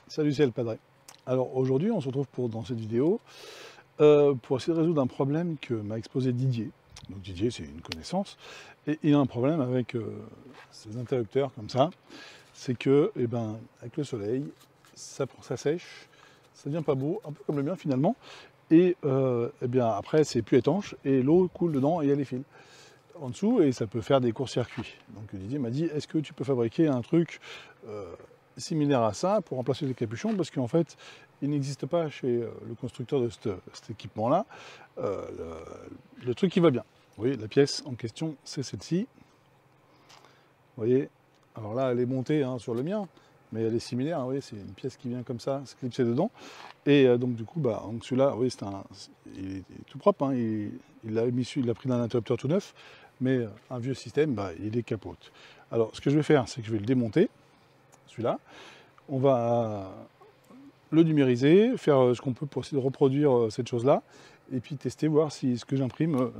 Salut, c'est El Padre. Alors aujourd'hui, on se retrouve dans cette vidéo pour essayer de résoudre un problème que m'a exposé Didier. Donc Didier, c'est une connaissance, et il a un problème avec ces interrupteurs comme ça. C'est que, avec le soleil, ça sèche, ça devient pas beau, un peu comme le mien finalement, et après c'est plus étanche, et l'eau coule dedans et il y a les fils en dessous, et ça peut faire des courts-circuits. Donc Didier m'a dit, est-ce que tu peux fabriquer un truc similaire à ça pour remplacer les capuchons, parce qu'en fait, il n'existe pas chez le constructeur de cet équipement-là le truc qui va bien. Vous voyez, la pièce en question, c'est celle-ci. Vous voyez, alors là, elle est montée sur le mien, mais elle est similaire. Vous voyez, c'est une pièce qui vient comme ça, se clipser dedans. Et donc, du coup, celui-là, vous voyez, il est tout propre. Il a pris d'un interrupteur tout neuf, mais un vieux système, il est capote. Alors, ce que je vais faire, c'est que je vais le démonter, celui-là. On va le numériser, faire ce qu'on peut pour essayer de reproduire cette chose-là, et puis tester, voir si ce que j'imprime,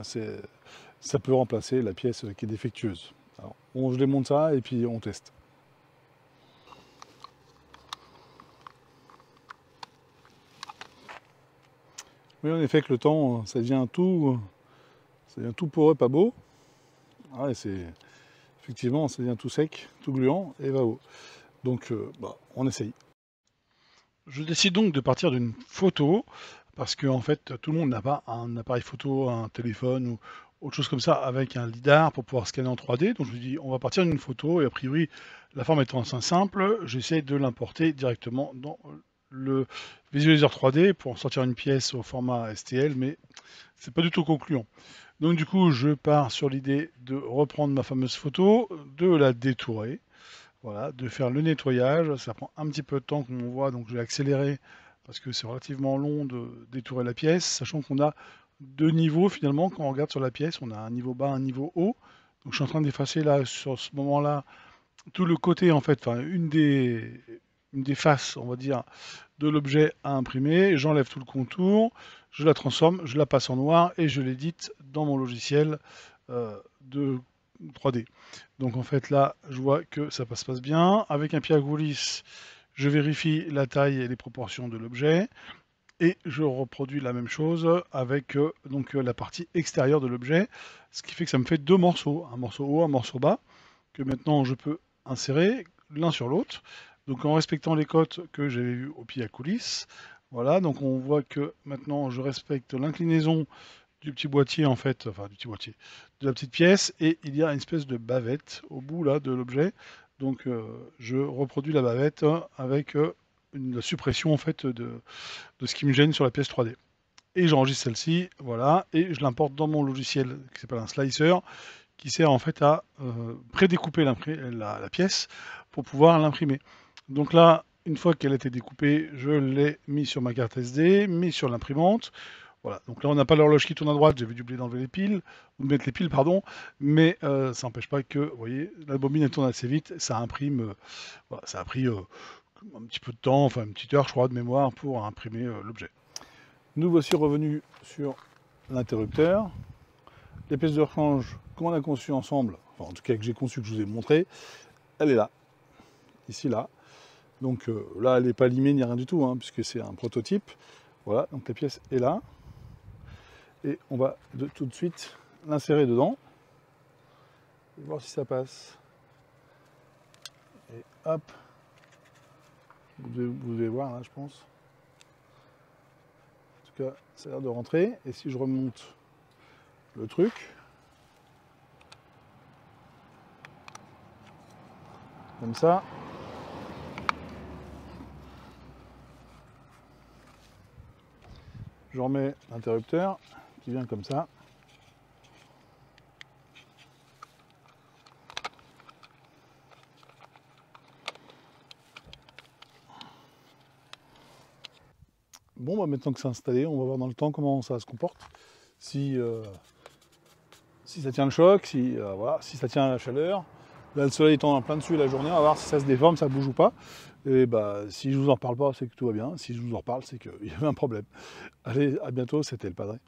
ça peut remplacer la pièce qui est défectueuse. Alors, je démonte ça et puis on teste. Oui, en effet, que le temps, ça devient tout poreux, pas beau. Ah, effectivement, ça devient tout sec, tout gluant, et va haut. Donc, on essaye. Je décide donc de partir d'une photo, parce que en fait, tout le monde n'a pas un appareil photo, un téléphone ou autre chose comme ça avec un lidar pour pouvoir scanner en 3D. Donc je me dis, on va partir d'une photo, et a priori, la forme étant assez simple, j'essaie de l'importer directement dans le visualiseur 3D pour en sortir une pièce au format STL, mais c'est pas du tout concluant. Donc du coup, je pars sur l'idée de reprendre ma fameuse photo, de la détourer. Voilà, de faire le nettoyage, ça prend un petit peu de temps comme on voit, donc je vais accélérer parce que c'est relativement long de détourer la pièce, sachant qu'on a deux niveaux finalement, quand on regarde sur la pièce, on a un niveau bas, un niveau haut. Donc je suis en train d'effacer là, sur ce moment-là, tout le côté en fait, enfin une des faces, on va dire, de l'objet à imprimer, j'enlève tout le contour, je la transforme, je la passe en noir et je l'édite dans mon logiciel de 3D. Donc en fait là, je vois que ça passe bien. Avec un pierre glisse, je vérifie la taille et les proportions de l'objet. Et je reproduis la même chose avec la partie extérieure de l'objet. Ce qui fait que ça me fait deux morceaux. Un morceau haut, un morceau bas. Que maintenant je peux insérer l'un sur l'autre. Donc en respectant les cotes que j'avais vues au pied à coulisses. Voilà, donc on voit que maintenant je respecte l'inclinaison du petit boîtier en fait, enfin du petit boîtier, de la petite pièce, et il y a une espèce de bavette au bout là de l'objet. Donc je reproduis la bavette avec la suppression en fait de ce qui me gêne sur la pièce 3D. Et j'enregistre celle-ci, voilà, et je l'importe dans mon logiciel qui s'appelle un slicer, qui sert en fait à prédécouper la pièce pour pouvoir l'imprimer. Donc là, une fois qu'elle a été découpée, je l'ai mis sur ma carte SD, mis sur l'imprimante. Voilà, donc là on n'a pas l'horloge qui tourne à droite, j'avais oublié d'enlever les piles, ou de mettre les piles, pardon, mais ça n'empêche pas que, vous voyez, la bobine elle tourne assez vite, ça imprime, voilà, ça a pris un petit peu de temps, enfin une petite heure je crois de mémoire pour imprimer l'objet. Nous voici revenus sur l'interrupteur. Les pièces de rechange qu'on a conçues ensemble, enfin en tout cas que j'ai conçu, que je vous ai montré, elle est là, ici là. Donc là elle n'est pas limée ni rien du tout, puisque c'est un prototype. Voilà, donc la pièce est là. Et on va tout de suite l'insérer dedans. Et voir si ça passe. Et hop. Vous devez voir là, je pense. En tout cas, ça a l'air de rentrer. Et si je remonte le truc, comme ça, je remets l'interrupteur qui vient comme ça. Bon, maintenant que c'est installé, on va voir dans le temps comment ça se comporte. Si ça tient le choc, voilà, si ça tient à la chaleur. Là, le soleil étant en plein dessus la journée, on va voir si ça se déforme, ça bouge ou pas. Et si je vous en reparle pas, c'est que tout va bien. Si je vous en reparle, c'est qu'il y avait un problème. Allez, à bientôt, c'était El Padre.